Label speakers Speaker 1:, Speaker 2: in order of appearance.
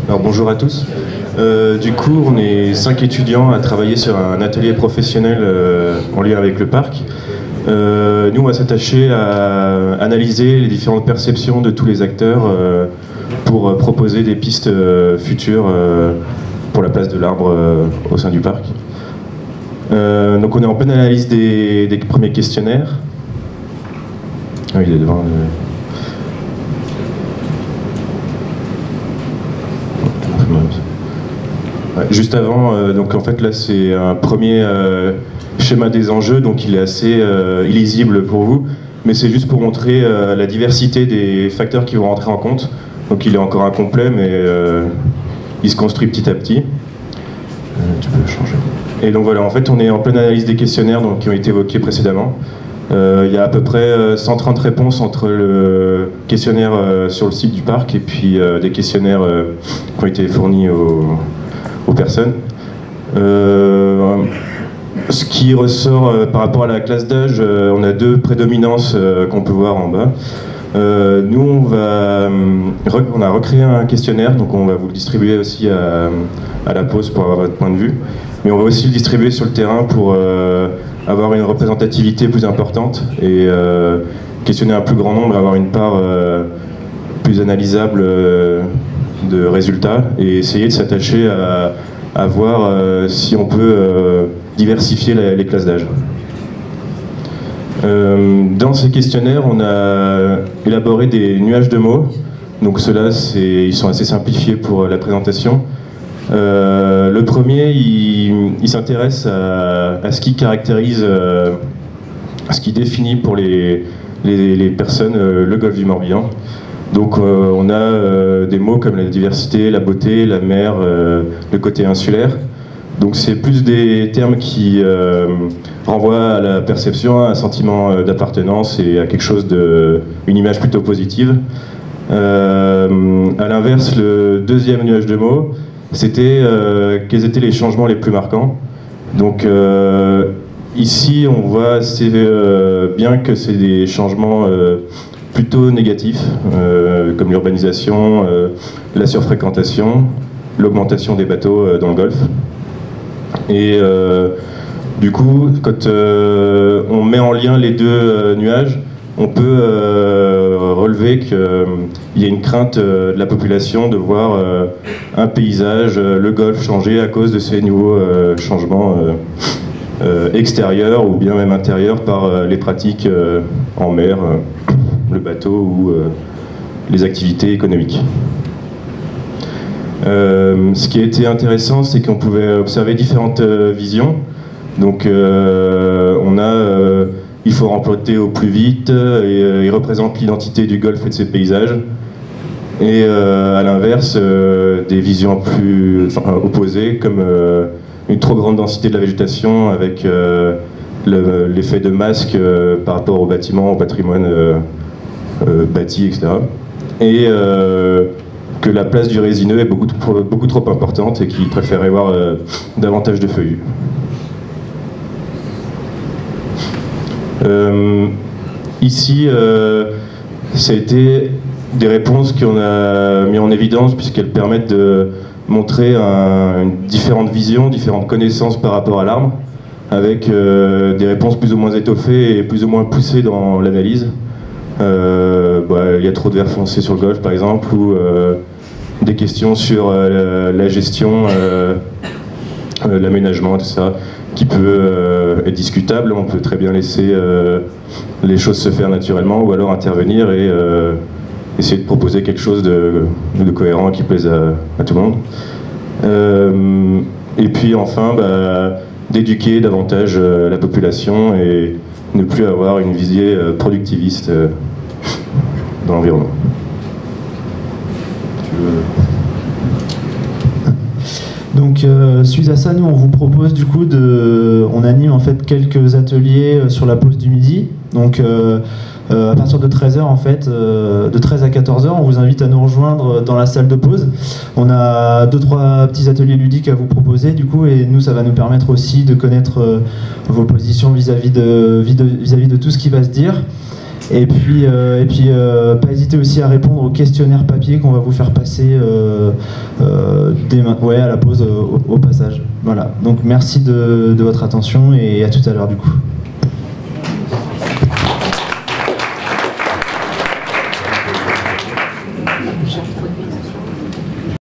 Speaker 1: Alors bonjour à tous. Du coup, on est 5 étudiants à travailler sur un atelier professionnel en lien avec le parc. Nous, on va s'attacher à analyser les différentes perceptions de tous les acteurs pour proposer des pistes futures pour la place de l'arbre au sein du parc. Donc on est en pleine analyse des premiers questionnaires. Ah, il est devant. Juste avant, donc en fait là c'est un premier schéma des enjeux, donc il est assez illisible pour vous, mais c'est juste pour montrer la diversité des facteurs qui vont rentrer en compte. Donc il est encore incomplet, mais il se construit petit à petit. Tu peux changer. Et donc voilà, en fait on est en pleine analyse des questionnaires donc, qui ont été évoqués précédemment. Il y a à peu près 130 réponses entre le questionnaire sur le site du parc et puis des questionnaires qui ont été fournis aux personnes. Ce qui ressort par rapport à la classe d'âge, on a deux prédominances qu'on peut voir en bas. Nous, on a recréé un questionnaire, donc on va vous le distribuer aussi à la pause pour avoir votre point de vue. Mais on va aussi le distribuer sur le terrain pour avoir une représentativité plus importante et questionner un plus grand nombre, avoir une part plus analysable de résultats et essayer de s'attacher à voir si on peut diversifier les classes d'âge. Dans ces questionnaires, on a élaboré des nuages de mots. Donc ceux-là, ils sont assez simplifiés pour la présentation. Le premier, il s'intéresse à ce qui caractérise, à ce qui définit pour les personnes le golfe du Morbihan. Donc on a des mots comme la diversité, la beauté, la mer, le côté insulaire. Donc c'est plus des termes qui renvoient à la perception, à un sentiment d'appartenance et à quelque chose une image plutôt positive. À l'inverse, le deuxième nuage de mots, c'était quels étaient les changements les plus marquants. Donc ici, on voit assez bien que c'est des changements plutôt négatifs, comme l'urbanisation, la surfréquentation, l'augmentation des bateaux dans le golfe. Et du coup, quand on met en lien les deux nuages, on peut relever qu'il y a une crainte de la population de voir un paysage, le golfe changer à cause de ces nouveaux changements extérieurs ou bien même intérieurs par les pratiques en mer, le bateau ou les activités économiques. Ce qui a été intéressant, c'est qu'on pouvait observer différentes visions. Donc il faut remporter au plus vite, et il représente l'identité du golfe et de ses paysages. Et à l'inverse, des visions plus opposées, comme une trop grande densité de la végétation avec l'effet de masque par rapport aux bâtiments, au patrimoine bâti, etc. Et que la place du résineux est beaucoup trop importante et qu'il préférait voir davantage de feuillus. Ici, ça a été des réponses qu'on a mis en évidence puisqu'elles permettent de montrer différentes visions, différentes connaissances par rapport à l'arbre, avec des réponses plus ou moins étoffées et plus ou moins poussées dans l'analyse. Il y a trop de verre foncé sur le golfe par exemple, ou des questions sur la gestion, l'aménagement, tout ça, qui peut être discutable. On peut très bien laisser les choses se faire naturellement ou alors intervenir et essayer de proposer quelque chose de cohérent qui plaise à tout le monde. Et puis enfin, d'éduquer davantage la population et ne plus avoir une visée productiviste dans l'environnement.
Speaker 2: Donc suite à ça, nous on vous propose du coup on anime en fait quelques ateliers sur la pause du midi. Donc à partir de 13h en fait, de 13 à 14h, on vous invite à nous rejoindre dans la salle de pause. On a 2-3 petits ateliers ludiques à vous proposer du coup, et nous ça va nous permettre aussi de connaître vos positions vis-à-vis de tout ce qui va se dire. Et puis, pas hésiter aussi à répondre au questionnaire papier qu'on va vous faire passer à la pause au passage. Voilà. Donc merci de votre attention et à tout à l'heure du coup.